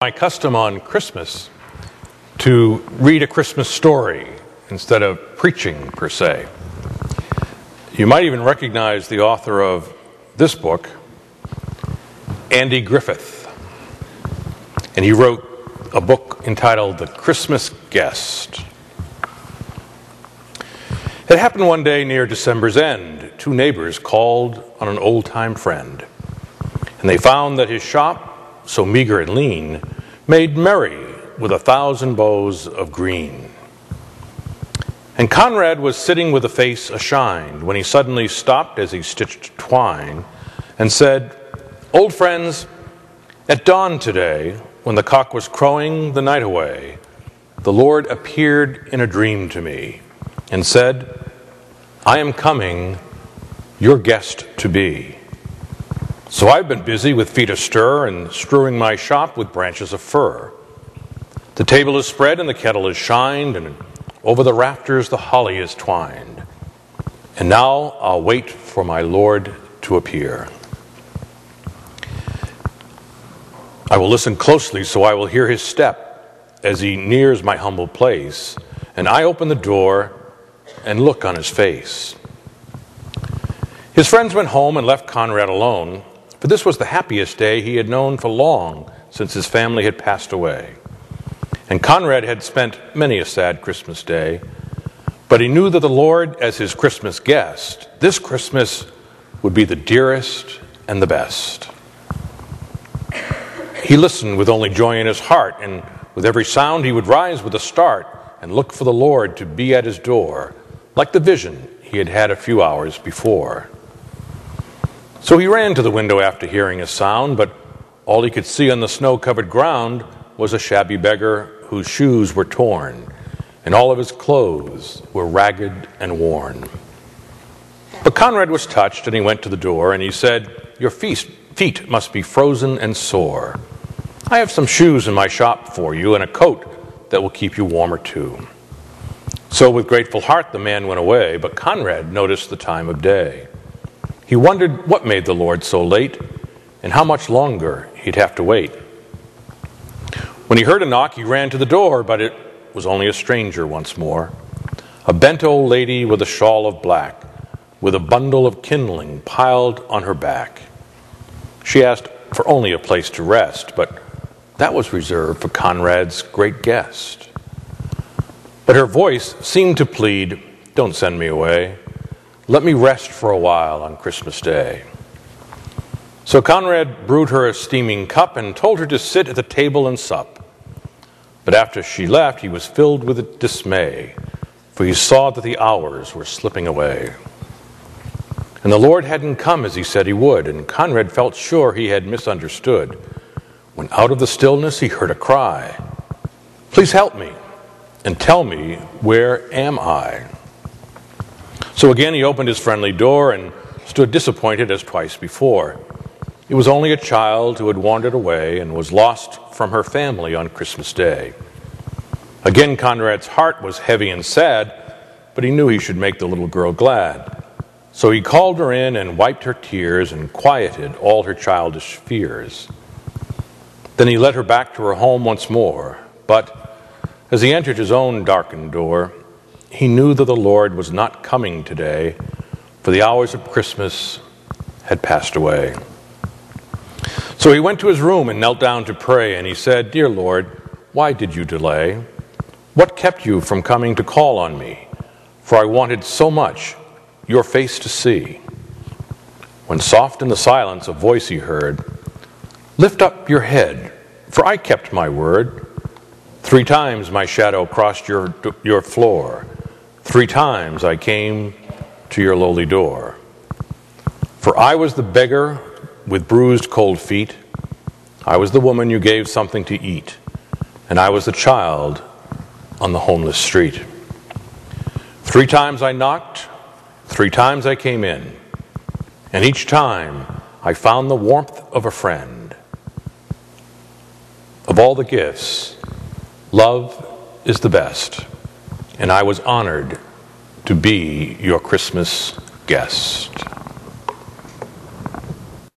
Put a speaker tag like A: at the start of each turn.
A: My custom on Christmas to read a Christmas story instead of preaching per se. You might even recognize the author of this book, Andy Griffith. And he wrote a book entitled The Christmas Guest. It happened one day near December's end. Two neighbors called on an old-time friend, and they found that his shop, so meager and lean, made merry with 1,000 bows of green. And Conrad was sitting with a face ashine when he suddenly stopped as he stitched twine and said, "Old friends, at dawn today, when the cock was crowing the night away, the Lord appeared in a dream to me and said, 'I am coming, your guest to be.' So I've been busy with feet astir and strewing my shop with branches of fir. The table is spread and the kettle is shined, and over the rafters the holly is twined. And now I'll wait for my Lord to appear. I will listen closely so I will hear his step as he nears my humble place, and I open the door and look on his face." His friends went home and left Conrad alone, for this was the happiest day he had known for long since his family had passed away. And Conrad had spent many a sad Christmas day, but he knew that the Lord, as his Christmas guest, this Christmas would be the dearest and the best. He listened with only joy in his heart, and with every sound he would rise with a start and look for the Lord to be at his door, like the vision he had had a few hours before. So he ran to the window after hearing a sound, but all he could see on the snow-covered ground was a shabby beggar whose shoes were torn, and all of his clothes were ragged and worn. But Conrad was touched, and he went to the door, and he said, "Your feet must be frozen and sore. I have some shoes in my shop for you, and a coat that will keep you warmer too." So with grateful heart the man went away, but Conrad noticed the time of day. He wondered what made the Lord so late, and how much longer he'd have to wait. When he heard a knock, he ran to the door, but it was only a stranger once more, a bent old lady with a shawl of black, with a bundle of kindling piled on her back. She asked for only a place to rest, but that was reserved for Conrad's great guest. But her voice seemed to plead, "Don't send me away. Let me rest for a while on Christmas Day." So Conrad brewed her a steaming cup and told her to sit at the table and sup. But after she left, he was filled with dismay, for he saw that the hours were slipping away. And the Lord hadn't come as he said he would, and Conrad felt sure he had misunderstood, when out of the stillness he heard a cry, "Please help me and tell me, where am I?" So again he opened his friendly door and stood disappointed as twice before. It was only a child who had wandered away and was lost from her family on Christmas Day. Again Conrad's heart was heavy and sad, but he knew he should make the little girl glad. So he called her in and wiped her tears and quieted all her childish fears. Then he led her back to her home once more, but as he entered his own darkened door, he knew that the Lord was not coming today, for the hours of Christmas had passed away. So he went to his room and knelt down to pray, and he said, "Dear Lord, why did you delay? What kept you from coming to call on me? For I wanted so much your face to see." When soft in the silence a voice he heard, "Lift up your head, for I kept my word. 3 times my shadow crossed your floor. 3 times I came to your lowly door. For I was the beggar with bruised cold feet. I was the woman you gave something to eat. And I was the child on the homeless street. 3 times I knocked, 3 times I came in. And each time I found the warmth of a friend. Of all the gifts, love is the best. And I was honored to be your Christmas guest."